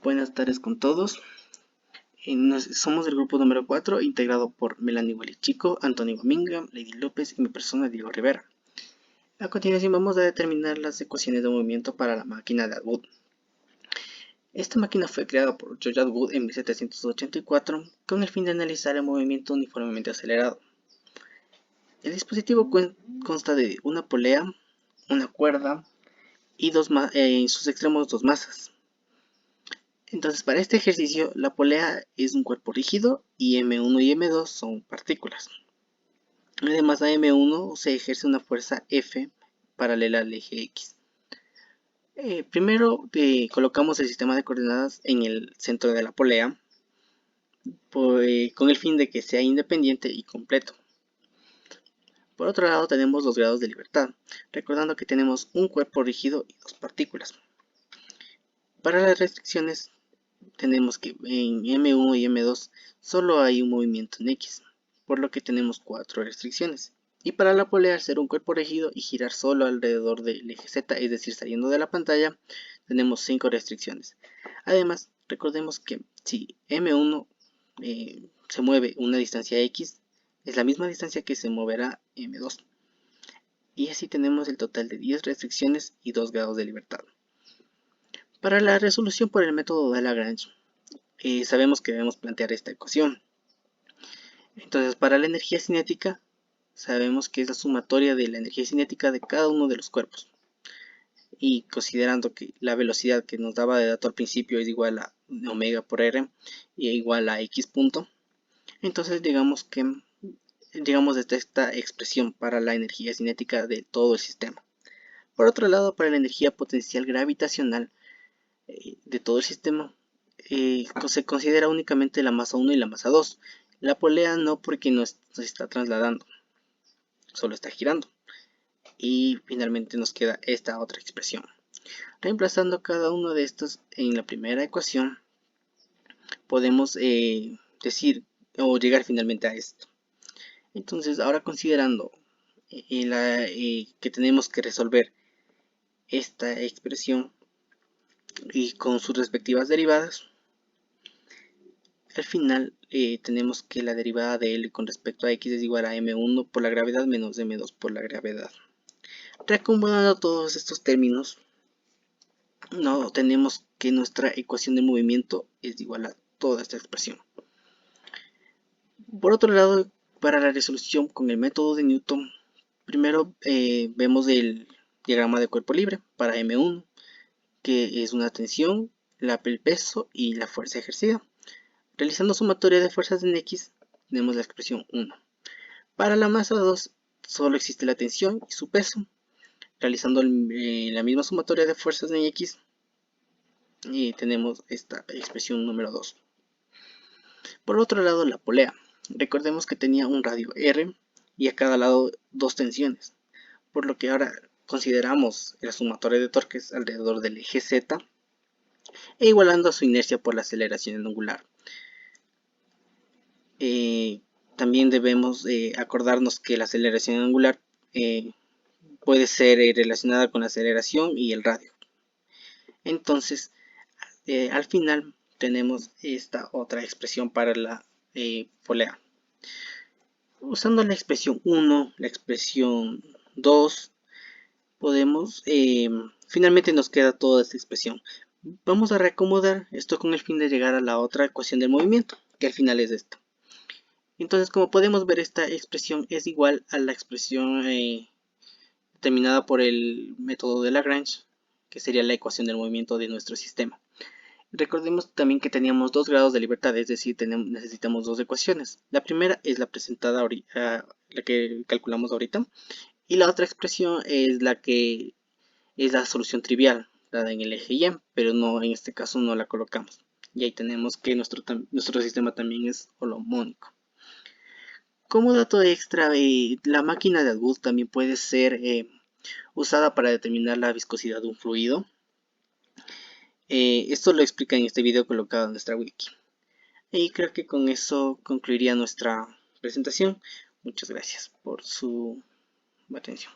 Buenas tardes con todos. Somos del grupo número 4, integrado por Melanie Chico, Antonio Dominga, Lady López y mi persona Diego Rivera. A continuación vamos a determinar las ecuaciones de movimiento para la máquina de Atwood. Esta máquina fue creada por George Atwood en 1784 con el fin de analizar el movimiento uniformemente acelerado. El dispositivo consta de una polea, una cuerda y en sus extremos dos masas. Entonces, para este ejercicio, la polea es un cuerpo rígido y M1 y M2 son partículas. Además, a M1 se ejerce una fuerza F paralela al eje X. Primero colocamos el sistema de coordenadas en el centro de la polea con el fin de que sea independiente y completo. Por otro lado, tenemos los grados de libertad, recordando que tenemos un cuerpo rígido y dos partículas. Para las restricciones, tenemos que en M1 y M2 solo hay un movimiento en X, por lo que tenemos 4 restricciones. Y para la polea, al ser un cuerpo rígido y girar solo alrededor del eje Z, es decir, saliendo de la pantalla, tenemos 5 restricciones. Además, recordemos que si M1 se mueve una distancia X, es la misma distancia que se moverá M2. Y así tenemos el total de 10 restricciones y 2 grados de libertad. Para la resolución por el método de Lagrange, sabemos que debemos plantear esta ecuación. Entonces, para la energía cinética, sabemos que es la sumatoria de la energía cinética de cada uno de los cuerpos. Y considerando que la velocidad que nos daba de dato al principio es igual a omega por r y igual a x punto, entonces digamos desde esta expresión para la energía cinética de todo el sistema. Por otro lado, para la energía potencial gravitacional de todo el sistema, se considera únicamente la masa 1 y la masa 2. La polea no, porque no se está trasladando, solo está girando. Y finalmente nos queda esta otra expresión. Reemplazando cada uno de estos en la primera ecuación, podemos decir o llegar finalmente a esto. Entonces, ahora considerando que tenemos que resolver esta expresión y con sus respectivas derivadas, al final tenemos que la derivada de L con respecto a X es igual a M1 por la gravedad menos M2 por la gravedad. Reacomodando todos estos términos, tenemos que nuestra ecuación de movimiento es igual a toda esta expresión. Por otro lado, para la resolución con el método de Newton, primero vemos el diagrama de cuerpo libre para M1, que es una tensión, el peso y la fuerza ejercida. Realizando sumatoria de fuerzas en X, tenemos la expresión 1. Para la masa 2, solo existe la tensión y su peso. Realizando la misma sumatoria de fuerzas en X, y tenemos esta expresión número 2. Por otro lado, la polea. Recordemos que tenía un radio R y a cada lado dos tensiones, por lo que ahora consideramos la sumatoria de torques alrededor del eje Z e igualando a su inercia por la aceleración angular. También debemos acordarnos que la aceleración angular puede ser relacionada con la aceleración y el radio. Entonces, al final tenemos esta otra expresión para la polea. Usando la expresión 1, la expresión 2, podemos, finalmente nos queda toda esta expresión. Vamos a reacomodar esto con el fin de llegar a la otra ecuación del movimiento, que al final es esta. Entonces, como podemos ver, esta expresión es igual a la expresión determinada por el método de Lagrange, que sería la ecuación del movimiento de nuestro sistema. Recordemos también que teníamos dos grados de libertad, es decir, necesitamos dos ecuaciones. La primera es la presentada ahorita, la que calculamos ahorita, y la otra expresión es la que es la solución trivial, dada en el eje Y, pero no, en este caso no la colocamos. Y ahí tenemos que nuestro sistema también es holomónico. Como dato extra, la máquina de Atwood también puede ser usada para determinar la viscosidad de un fluido. Esto lo explica en este video colocado en nuestra wiki. Y creo que con eso concluiría nuestra presentación. Muchas gracias por su atención.